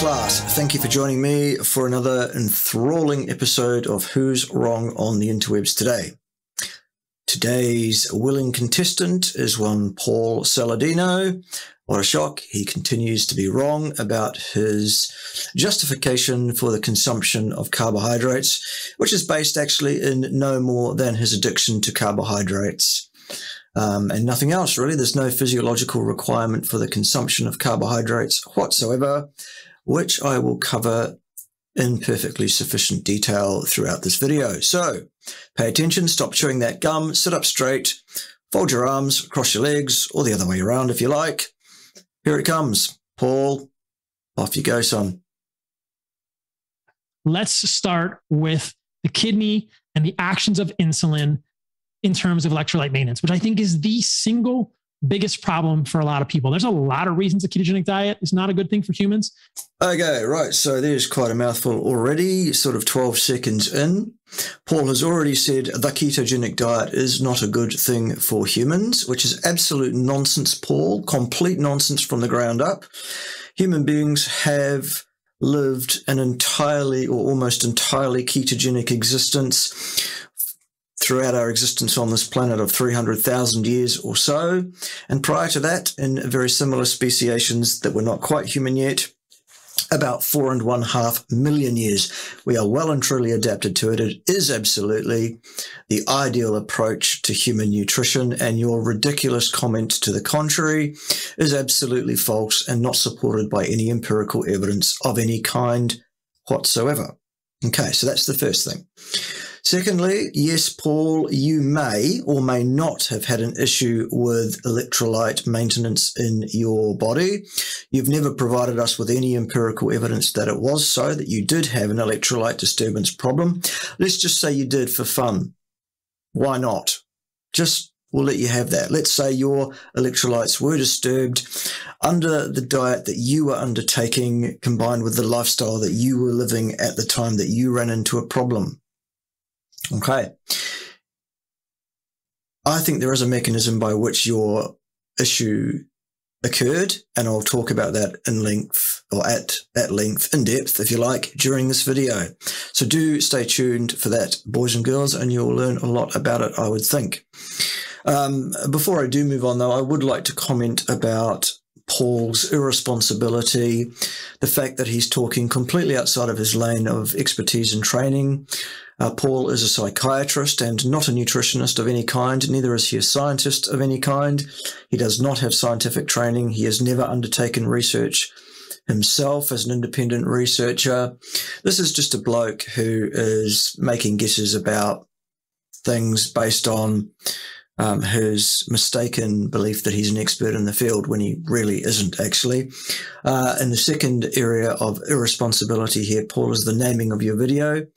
class, thank you for joining me for another enthralling episode of Who's Wrong on the Interwebs Today. Today's willing contestant is one Paul Saladino. What a shock, he continues to be wrong about his justification for the consumption of carbohydrates, which is based actually in no more than his addiction to carbohydrates. And nothing else really. There's no physiological requirement for the consumption of carbohydrates whatsoever, which I will cover in perfectly sufficient detail throughout this video. So pay attention, stop chewing that gum, sit up straight, fold your arms, cross your legs, or the other way around if you like. Here it comes. Paul, off you go, son. Let's start with the kidney and the actions of insulin in terms of electrolyte maintenance, which I think is the single biggest problem for a lot of people. There's a lot of reasons a ketogenic diet is not a good thing for humans. Okay, right. So there's quite a mouthful already, sort of 12 seconds in. Paul has already said the ketogenic diet is not a good thing for humans, which is absolute nonsense, Paul, complete nonsense from the ground up. Human beings have lived an entirely or almost entirely ketogenic existence throughout our existence on this planet of 300,000 years or so. And prior to that, in very similar speciations that were not quite human yet, about 4.5 million years. We are well and truly adapted to it. It is absolutely the ideal approach to human nutrition, and your ridiculous comment to the contrary is absolutely false and not supported by any empirical evidence of any kind whatsoever. Okay, so that's the first thing. Secondly, yes, Paul, you may or may not have had an issue with electrolyte maintenance in your body. You've never provided us with any empirical evidence that it was so, that you did have an electrolyte disturbance problem. Let's just say you did for fun. Why not? We'll let you have that. Let's say your electrolytes were disturbed under the diet that you were undertaking, combined with the lifestyle that you were living at the time that you ran into a problem. Okay. I think there is a mechanism by which your issue occurred, and I'll talk about that in length, or at length, in depth, if you like, during this video. So do stay tuned for that, boys and girls, and you'll learn a lot about it, I would think. Before I do move on, though, I would like to comment about Paul's irresponsibility, the fact that he's talking completely outside of his lane of expertise and training. Paul is a psychiatrist and not a nutritionist of any kind. Neither is he a scientist of any kind. He does not have scientific training. He has never undertaken research himself as an independent researcher. This is just a bloke who is making guesses about things based on his mistaken belief that he's an expert in the field when he really isn't actually. And the second area of irresponsibility here, Paul, is the naming of your video.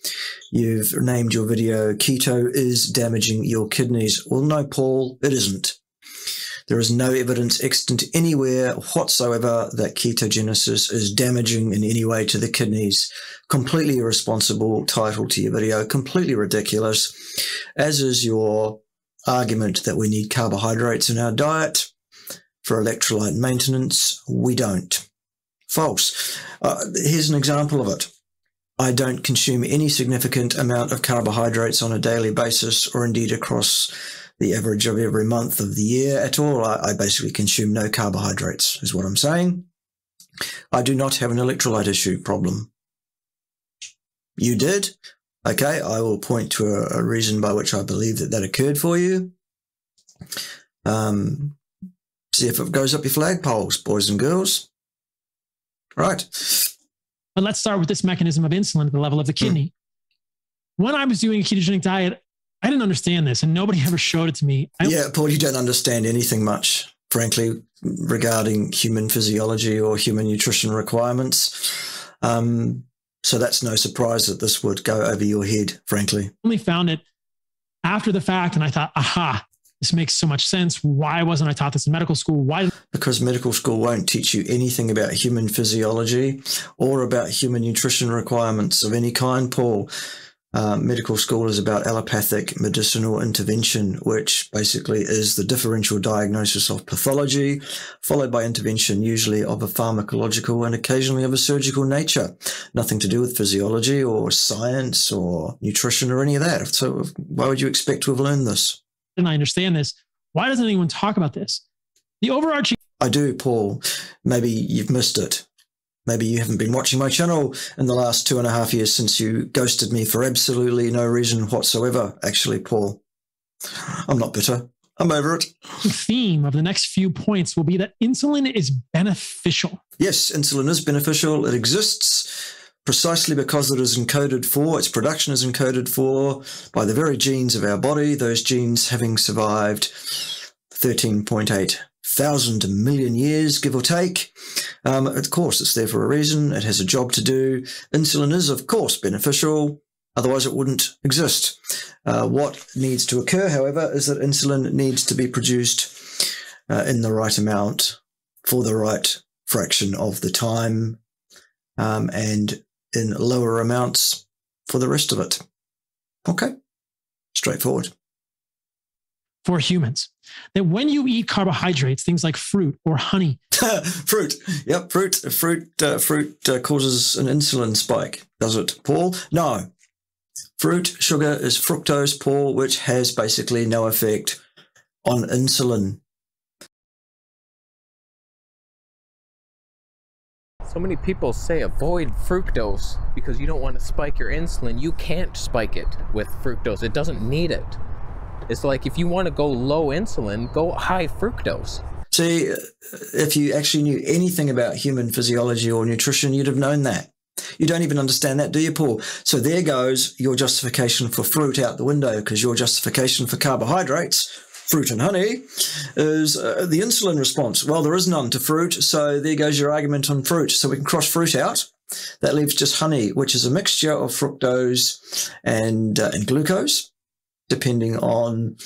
You've named your video "Keto is damaging your kidneys." Well, no, Paul, it isn't. There is no evidence extant anywhere whatsoever that ketogenesis is damaging in any way to the kidneys. Completely irresponsible title to your video, completely ridiculous, as is your argument that we need carbohydrates in our diet for electrolyte maintenance. We don't. False. Here's an example of it. I don't consume any significant amount of carbohydrates on a daily basis, or indeed across the average of every month of the year at all. I basically consume no carbohydrates, is what I'm saying. I do not have an electrolyte issue problem. You did? Okay, I will point to a reason by which I believe that occurred for you. See if it goes up your flagpoles, boys and girls. Right. But let's start with this mechanism of insulin at the level of the kidney. When I was doing a ketogenic diet, I didn't understand this, and nobody ever showed it to me. Yeah, Paul, you don't understand anything much, frankly, regarding human physiology or human nutrition requirements. So that's no surprise that this would go over your head, frankly. I only found it after the fact, and I thought, aha, this makes so much sense. Why wasn't I taught this in medical school? Why? Because medical school won't teach you anything about human physiology or about human nutrition requirements of any kind, Paul. medical school is about allopathic medicinal intervention, which basically is the differential diagnosis of pathology, followed by intervention usually of a pharmacological and occasionally of a surgical nature. Nothing to do with physiology or science or nutrition or any of that. So why would you expect to have learned this? And I understand this. Why doesn't anyone talk about this? The overarching... I do, Paul. Maybe you've missed it. Maybe you haven't been watching my channel in the last 2.5 years since you ghosted me for absolutely no reason whatsoever. Actually, Paul, I'm not bitter. I'm over it. The theme of the next few points will be that insulin is beneficial. Yes, insulin is beneficial. It exists precisely because it is encoded for, its production is encoded for by the very genes of our body, those genes having survived 13.8 thousand million years, give or take. Of course, it's there for a reason. It has a job to do. Insulin is, of course, beneficial. Otherwise, it wouldn't exist. What needs to occur, however, is that insulin needs to be produced in the right amount for the right fraction of the time, and in lower amounts for the rest of it. Okay, straightforward. For humans, that when you eat carbohydrates, things like fruit or honey. Fruit. Yep, fruit causes an insulin spike, does it, Paul? No. Fruit sugar is fructose, Paul, which has basically no effect on insulin. So many people say avoid fructose because you don't want to spike your insulin. You can't spike it with fructose. It doesn't need it. It's like if you want to go low insulin, go high fructose. See, if you actually knew anything about human physiology or nutrition, you'd have known that. You don't even understand that, do you, Paul? So there goes your justification for fruit out the window, because your justification for carbohydrates, fruit and honey, is the insulin response. Well, there is none to fruit, so there goes your argument on fruit. So we can cross fruit out. That leaves just honey, which is a mixture of fructose and glucose, depending on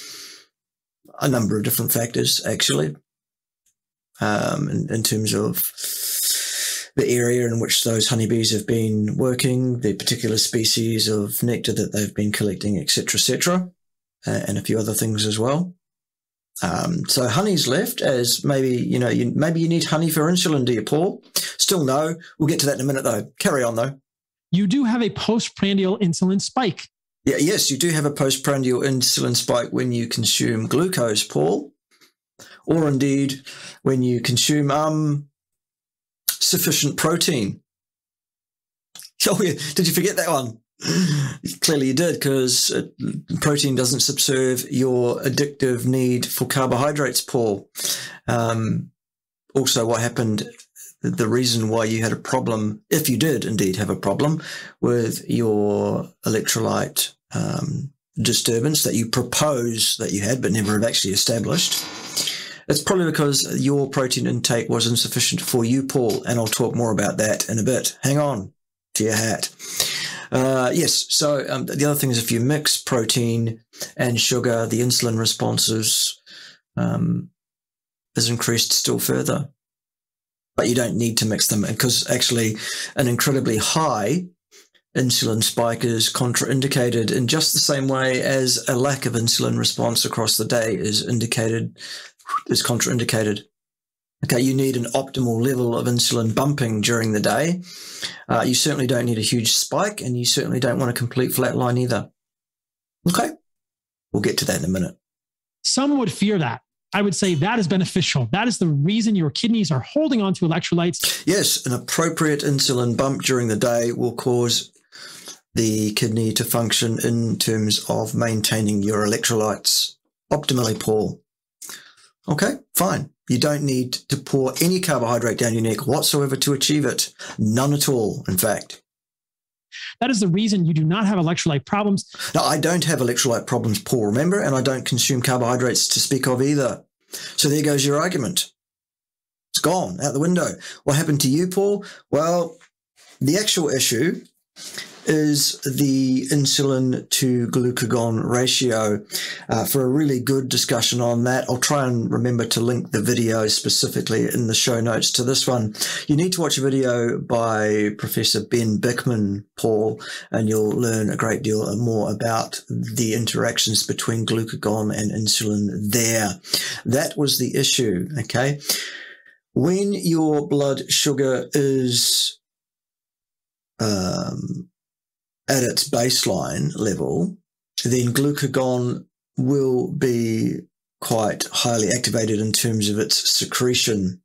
a number of different factors, actually, in terms of the area in which those honeybees have been working, the particular species of nectar that they've been collecting, etc., and a few other things as well. So honey's left as maybe, maybe you need honey for insulin, do you, Paul? Still no. We'll get to that in a minute, though. Carry on, though. You do have a postprandial insulin spike. Yeah, yes, you do have a postprandial insulin spike when you consume glucose, Paul, or indeed when you consume sufficient protein. Oh, yeah. Did you forget that one? Clearly you did, because protein doesn't subserve your addictive need for carbohydrates, Paul. Also, what happened, the reason why you had a problem, if you did indeed have a problem with your electrolyte disturbance that you propose that you had but never have actually established, it's probably because your protein intake was insufficient for you, Paul, and I'll talk more about that in a bit. Hang on to your hat. Yes, so the other thing is if you mix protein and sugar, the insulin response is increased still further. But you don't need to mix them, because actually an incredibly high insulin spike is contraindicated in just the same way as a lack of insulin response across the day is contraindicated. Okay, you need an optimal level of insulin bumping during the day. You certainly don't need a huge spike, and you certainly don't want a complete flat line either. Okay, we'll get to that in a minute. Some would fear that. I would say that is beneficial. That is the reason your kidneys are holding on to electrolytes. Yes, an appropriate insulin bump during the day will cause the kidney to function in terms of maintaining your electrolytes optimally, Paul. Okay, fine. You don't need to pour any carbohydrate down your neck whatsoever to achieve it. None at all, in fact. That is the reason you do not have electrolyte problems. No, I don't have electrolyte problems, Paul, remember, and I don't consume carbohydrates to speak of either. So there goes your argument. It's gone, out the window. What happened to you, Paul? Well, the actual issue is the insulin to glucagon ratio. For a really good discussion on that, I'll try and remember to link the video specifically in the show notes to this one. You need to watch a video by Professor Ben Bickman, Paul, and you'll learn a great deal more about the interactions between glucagon and insulin there. That was the issue, okay? When your blood sugar is at its baseline level, then glucagon will be quite highly activated in terms of its secretion.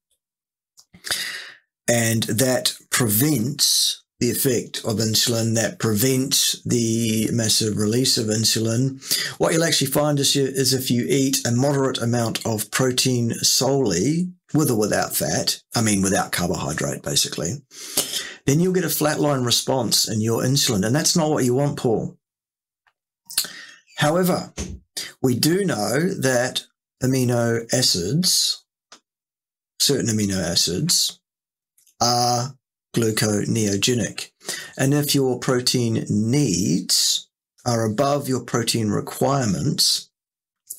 And that prevents the effect of insulin, that prevents the massive release of insulin. What you'll actually find is if you eat a moderate amount of protein solely, with or without fat, without carbohydrate, basically, then you'll get a flatline response in your insulin. And that's not what you want, Paul. However, we do know that amino acids, certain amino acids, are gluconeogenic. And if your protein needs are above your protein requirements,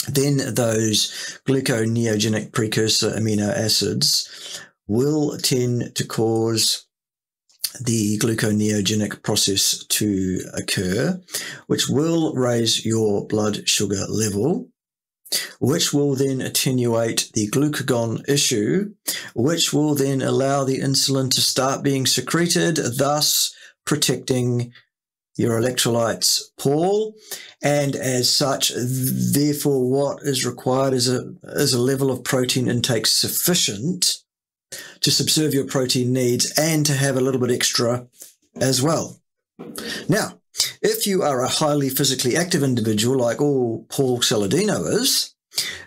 then those gluconeogenic precursor amino acids will tend to cause the gluconeogenic process to occur, which will raise your blood sugar level, which will then attenuate the glucagon issue, which will then allow the insulin to start being secreted, thus protecting your electrolytes, Paul. And as such, therefore, what is required is a level of protein intake sufficient to subserve your protein needs and to have a little bit extra as well. Now, if you are a highly physically active individual like Paul Saladino is,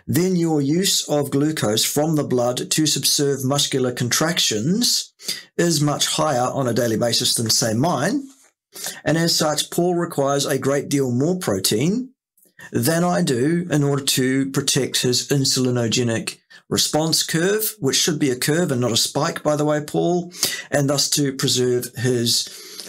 then your use of glucose from the blood to subserve muscular contractions is much higher on a daily basis than, say, mine. And as such, Paul requires a great deal more protein than I do in order to protect his insulinogenic response curve, which should be a curve and not a spike, by the way, Paul, and thus to preserve his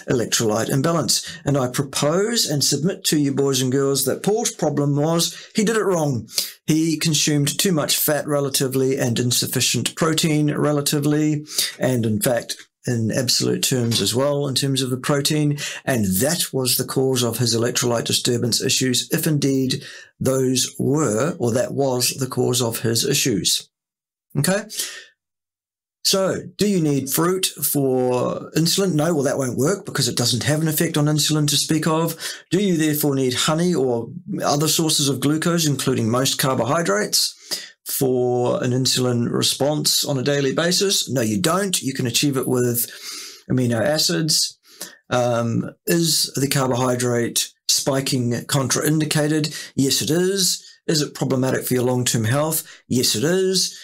electrolyte imbalance. And I propose and submit to you, boys and girls, that Paul's problem was he did it wrong. He consumed too much fat relatively and insufficient protein relatively, and in fact, in absolute terms as well, in terms of the protein, and that was the cause of his electrolyte disturbance issues, if indeed those were, or that was the cause of his issues. Okay? So, do you need fruit for insulin? No, well, that won't work because it doesn't have an effect on insulin to speak of. Do you therefore need honey or other sources of glucose, including most carbohydrates, for an insulin response on a daily basis? No, you don't. You can achieve it with amino acids. Is the carbohydrate spiking contraindicated? Yes, it is. Is it problematic for your long-term health? Yes, it is.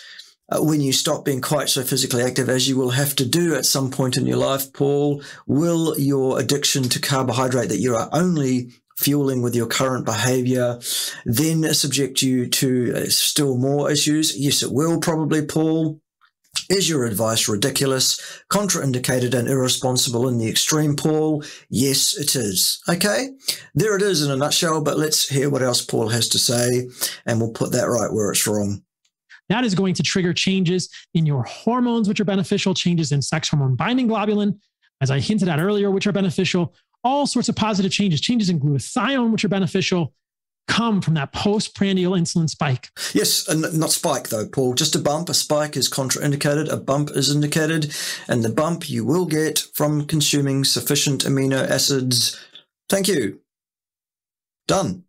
When you stop being quite so physically active, as you will have to do at some point in your life, Paul, will your addiction to carbohydrate that you are only fueling with your current behavior then subject you to still more issues? Yes, it will probably, Paul. Is your advice ridiculous, contraindicated, and irresponsible in the extreme, Paul? Yes, it is. Okay, there it is in a nutshell, but let's hear what else Paul has to say, and we'll put that right where it's wrong. That is going to trigger changes in your hormones, which are beneficial, changes in sex hormone binding globulin, as I hinted at earlier, which are beneficial. All sorts of positive changes, changes in glutathione, which are beneficial, come from that postprandial insulin spike. Yes, and not spike though, Paul, just a bump. A spike is contraindicated, a bump is indicated, and the bump you will get from consuming sufficient amino acids. Thank you. Done.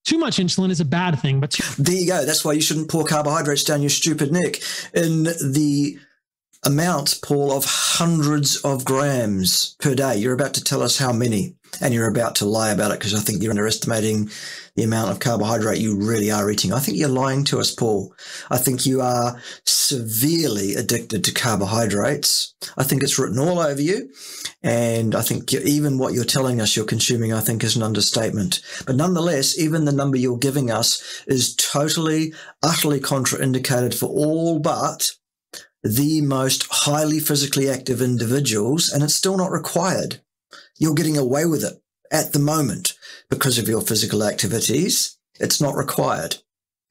Too much insulin is a bad thing, but there you go. That's why you shouldn't pour carbohydrates down your stupid neck in the amount, Paul, of hundreds of grams per day. You're about to tell us how many, and you're about to lie about it because I think you're underestimating the amount of carbohydrate you really are eating. I think you're lying to us, Paul. I think you are severely addicted to carbohydrates. I think it's written all over you. And I think even what you're telling us you're consuming, I think, is an understatement. But nonetheless, even the number you're giving us is totally, utterly contraindicated for all but the most highly physically active individuals, and it's still not required. You're getting away with it at the moment because of your physical activities. It's not required.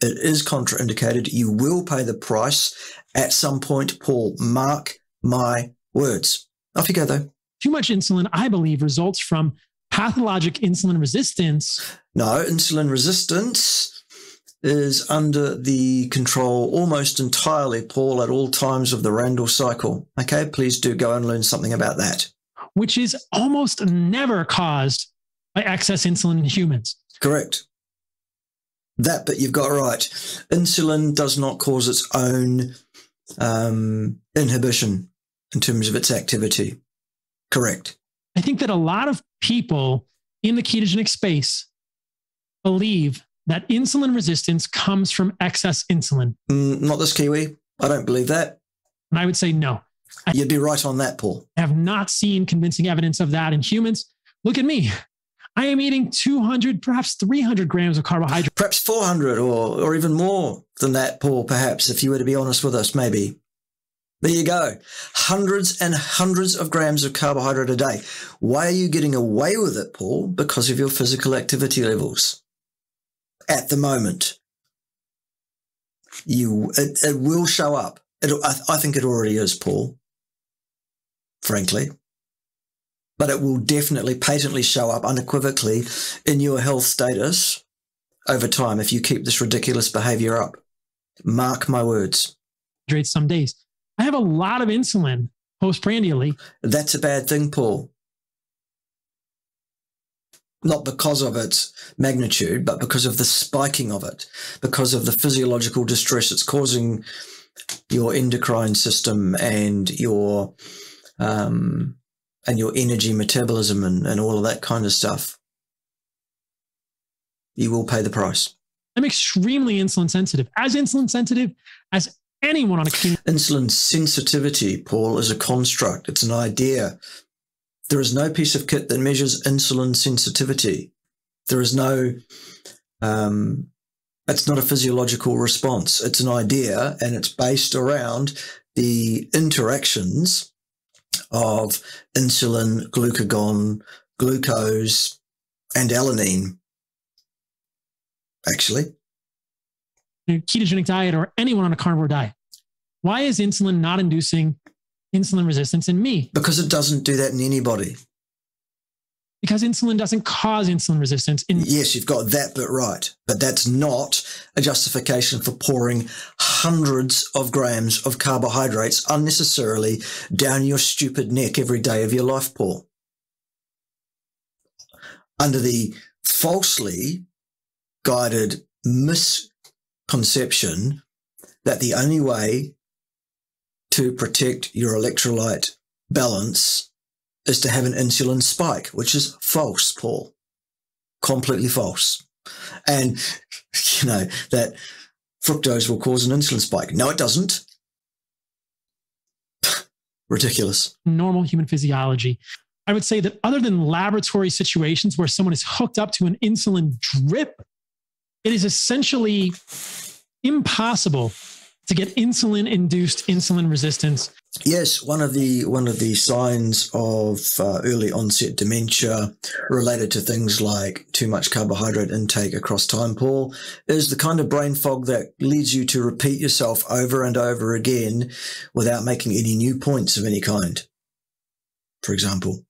It is contraindicated. You will pay the price at some point, Paul. Mark my words. Off you go, though. Too much insulin, I believe, results from pathologic insulin resistance. No, insulin resistance is under the control almost entirely, Paul, at all times of the Randall cycle. Okay, please do go and learn something about that. Which is almost never caused by excess insulin in humans. Correct. That bit you've got right. Insulin does not cause its own inhibition in terms of its activity. Correct. I think that a lot of people in the ketogenic space believe that insulin resistance comes from excess insulin. Not this Kiwi. I don't believe that. And I would say no. You'd be right on that, Paul. I have not seen convincing evidence of that in humans. Look at me. I am eating 200, perhaps 300 grams of carbohydrate. Perhaps 400 or even more than that, Paul, perhaps, if you were to be honest with us, maybe. There you go. Hundreds and hundreds of grams of carbohydrate a day. Why are you getting away with it, Paul? Because of your physical activity levels. At the moment. It will show up. I think it already is, Paul. Frankly. But it will definitely patently show up unequivocally in your health status over time if you keep this ridiculous behavior up. Mark my words. Some days. I have a lot of insulin postprandially. That's a bad thing, Paul. Not because of its magnitude, but because of the spiking of it, because of the physiological distress it's causing your endocrine system and your energy metabolism and all of that kind of stuff. You will pay the price. I'm extremely insulin sensitive. As insulin sensitive as anyone on a ketogenic. Insulin sensitivity, Paul, is a construct. It's an idea. There is no piece of kit that measures insulin sensitivity. There is no, it's not a physiological response. It's an idea, and it's based around the interactions of insulin, glucagon, glucose, and alanine, actually. Ketogenic diet or anyone on a carnivore diet. Why is insulin not inducing insulin resistance in me? Because it doesn't do that in anybody. Because insulin doesn't cause insulin resistance. Yes, you've got that bit right. But that's not a justification for pouring hundreds of grams of carbohydrates unnecessarily down your stupid neck every day of your life, Paul. Under the falsely guided misconception that the only way to protect your electrolyte balance is to have an insulin spike, which is false, Paul. Completely false. And, that fructose will cause an insulin spike. No, it doesn't. Ridiculous. Normal human physiology. I would say that other than laboratory situations where someone is hooked up to an insulin drip, it is essentially impossible to get insulin-induced insulin resistance. Yes, one of the signs of early onset dementia related to things like too much carbohydrate intake across time, Paul, is the kind of brain fog that leads you to repeat yourself over and over again without making any new points of any kind, for example.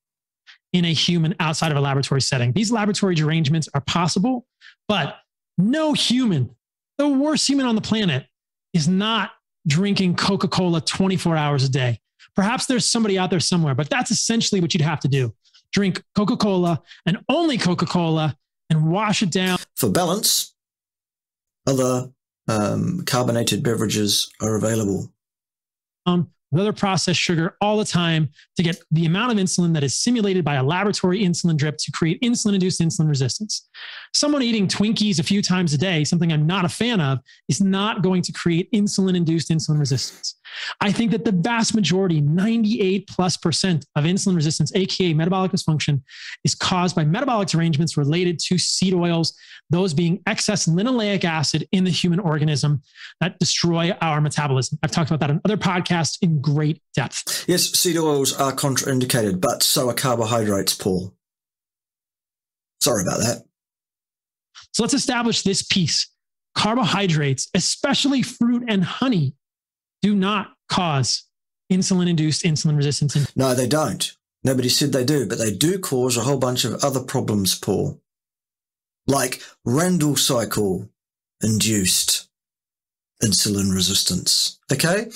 In a human outside of a laboratory setting. These laboratory derangements are possible, but no human, the worst human on the planet, is not drinking Coca-Cola 24 hours a day. Perhaps there's somebody out there somewhere, but that's essentially what you'd have to do. Drink Coca-Cola and only Coca-Cola and wash it down. For balance, other carbonated beverages are available. With other processed sugar all the time to get the amount of insulin that is simulated by a laboratory insulin drip to create insulin-induced insulin resistance. Someone eating Twinkies a few times a day, something I'm not a fan of, is not going to create insulin-induced insulin resistance. I think that the vast majority, 98+% of insulin resistance, aka metabolic dysfunction, is caused by metabolic derangements related to seed oils, those being excess linoleic acid in the human organism that destroy our metabolism. I've talked about that on other podcasts in great depth. Yes, seed oils are contraindicated, but so are carbohydrates, Paul. Sorry about that. So let's establish this piece. Carbohydrates, especially fruit and honey, do not cause insulin-induced insulin resistance. No, they don't. Nobody said they do, but they do cause a whole bunch of other problems, Paul. Like Randle cycle-induced insulin resistance, okay?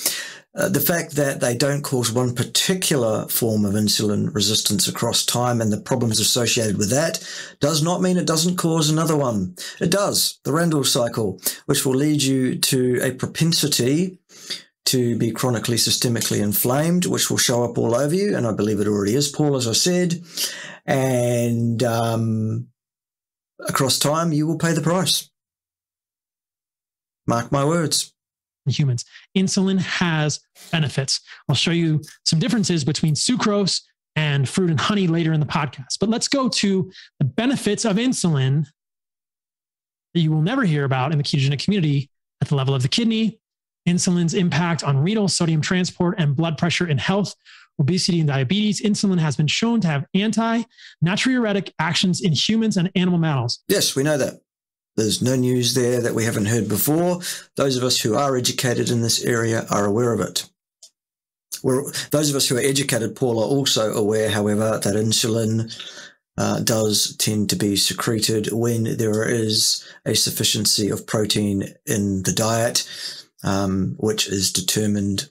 The fact that they don't cause one particular form of insulin resistance across time and the problems associated with that does not mean it doesn't cause another one. It does, the Randle cycle, which will lead you to a propensity to be chronically systemically inflamed, which will show up all over you. And I believe it already is, Paul, as I said. And across time, you will pay the price. Mark my words. Humans. Insulin has benefits. I'll show you some differences between sucrose and fruit and honey later in the podcast. But let's go to the benefits of insulin that you will never hear about in the ketogenic community at the level of the kidney, insulin's impact on renal, sodium transport, and blood pressure in health, obesity, and diabetes. Insulin has been shown to have anti-natriuretic actions in humans and animal models. Yes, we know that. There's no news there that we haven't heard before. Those of us who are educated in this area are aware of it. Those of us who are educated, Paul, are also aware, however, that insulin does tend to be secreted when there is a sufficiency of protein in the diet, which is determined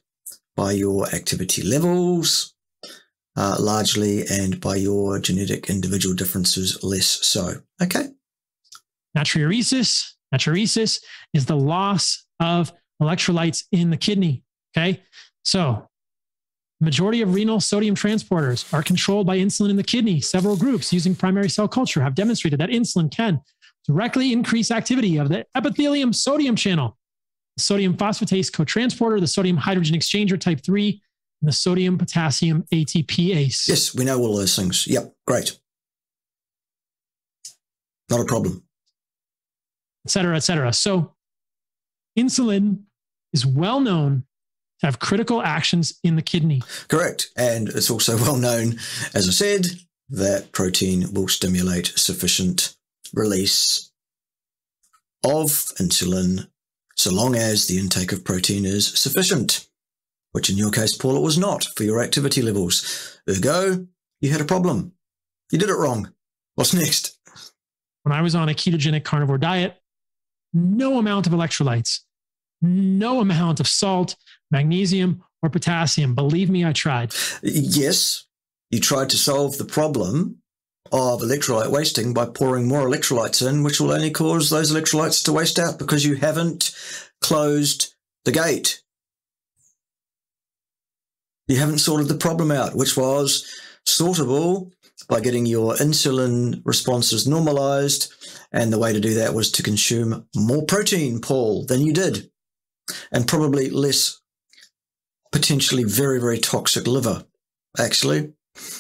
by your activity levels, largely, and by your genetic individual differences, less so. Okay. Natriuresis is the loss of electrolytes in the kidney. Okay. So the majority of renal sodium transporters are controlled by insulin in the kidney. Several groups using primary cell culture have demonstrated that insulin can directly increase activity of the epithelium sodium channel, the sodium phosphatase cotransporter, the sodium hydrogen exchanger type 3, and the sodium potassium ATPase. Yes, we know all those things. Yep, great. Not a problem. Et cetera, et cetera. So insulin is well known to have critical actions in the kidney. Correct. And it's also well known, as I said, that protein will stimulate sufficient release of insulin so long as the intake of protein is sufficient, which in your case, Paul, it was not for your activity levels. Ergo, you had a problem. You did it wrong. What's next? When I was on a ketogenic carnivore diet, no amount of electrolytes, no amount of salt, magnesium, or potassium. Believe me, I tried. Yes, you tried to solve the problem of electrolyte wasting by pouring more electrolytes in, which will only cause those electrolytes to waste out because you haven't closed the gate. You haven't sorted the problem out, which was sortable by getting your insulin responses normalized. And the way to do that was to consume more protein, Paul, than you did. And probably less potentially very, very toxic liver, actually.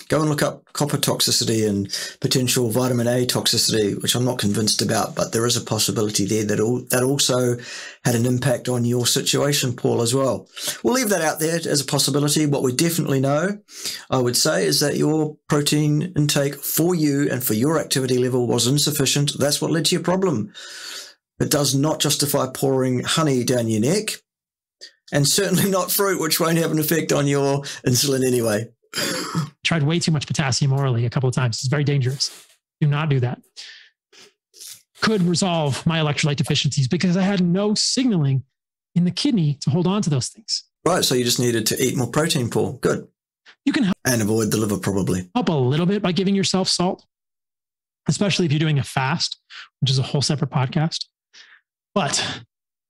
Go and look up copper toxicity and potential vitamin A toxicity, which I'm not convinced about, but there is a possibility there that also had an impact on your situation, Paul, as well. We'll leave that out there as a possibility. What we definitely know, I would say, is that your protein intake for you and for your activity level was insufficient. That's what led to your problem. It does not justify pouring honey down your neck, and certainly not fruit, which won't have an effect on your insulin anyway. Tried way too much potassium orally a couple of times. It's very dangerous. Do not do that. Could resolve my electrolyte deficiencies because I had no signaling in the kidney to hold on to those things. Right. So you just needed to eat more protein, Paul. Good. You can help. And avoid the liver, probably. Help a little bit by giving yourself salt, especially if you're doing a fast, which is a whole separate podcast. But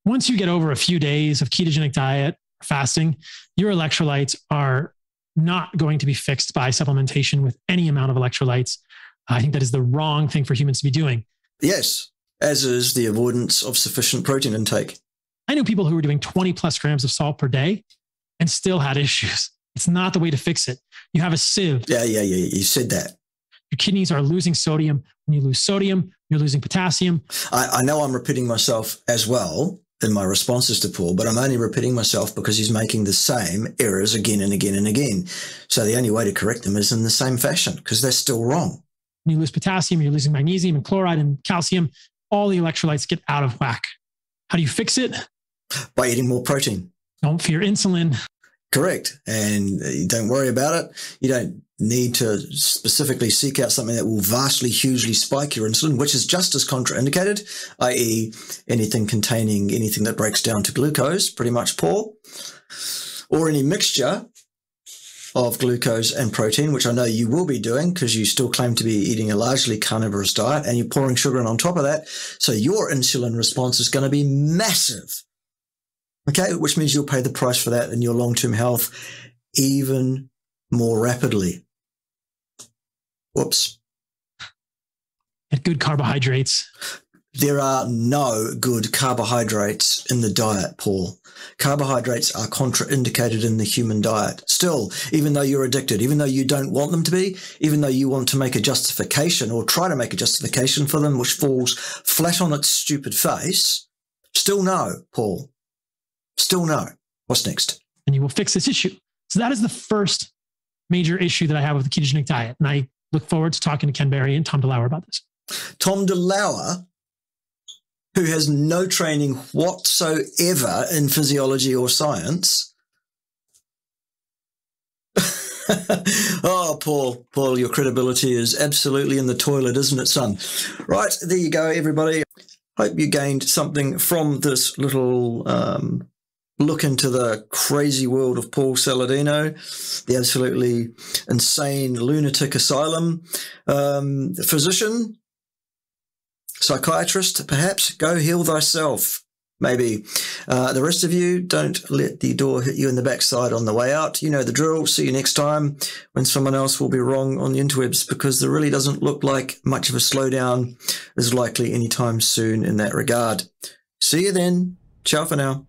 once you get over a few days of ketogenic diet, fasting, your electrolytes are not going to be fixed by supplementation with any amount of electrolytes. I think that is the wrong thing for humans to be doing. Yes, as is the avoidance of sufficient protein intake. I knew people who were doing 20 plus grams of salt per day and still had issues. It's not the way to fix it. You have a sieve. Yeah. You said that. Your kidneys are losing sodium. When you lose sodium, you're losing potassium. I know I'm repeating myself as well in my responses to Paul, but I'm only repeating myself because he's making the same errors again and again and again. So the only way to correct them is in the same fashion, because they're still wrong. When you lose potassium, you're losing magnesium and chloride and calcium. All the electrolytes get out of whack. How do you fix it? By eating more protein. Don't fear insulin. Correct. And don't worry about it. You don't need to specifically seek out something that will vastly, hugely spike your insulin, which is just as contraindicated, i.e. anything containing anything that breaks down to glucose, pretty much, Paul, or any mixture of glucose and protein, which I know you will be doing because you still claim to be eating a largely carnivorous diet and you're pouring sugar in on top of that. So your insulin response is going to be massive. Okay, which means you'll pay the price for that in your long-term health even more rapidly. Whoops. Get good carbohydrates. There are no good carbohydrates in the diet, Paul. Carbohydrates are contraindicated in the human diet. Still, even though you're addicted, even though you don't want them to be, even though you want to make a justification or try to make a justification for them, which falls flat on its stupid face, still no, Paul. Still no. What's next? And you will fix this issue. So that is the first major issue that I have with the ketogenic diet. And I look forward to talking to Ken Berry and Tom DeLauer about this. Tom DeLauer, who has no training whatsoever in physiology or science. Oh, Paul, your credibility is absolutely in the toilet, isn't it, son? Right, there you go, everybody. Hope you gained something from this little look into the crazy world of Paul Saladino, the absolutely insane lunatic asylum physician, psychiatrist, perhaps. Go heal thyself, maybe. The rest of you, don't let the door hit you in the backside on the way out. You know the drill. See you next time when someone else will be wrong on the interwebs, because there really doesn't look like much of a slowdown is likely anytime soon in that regard. See you then. Ciao for now.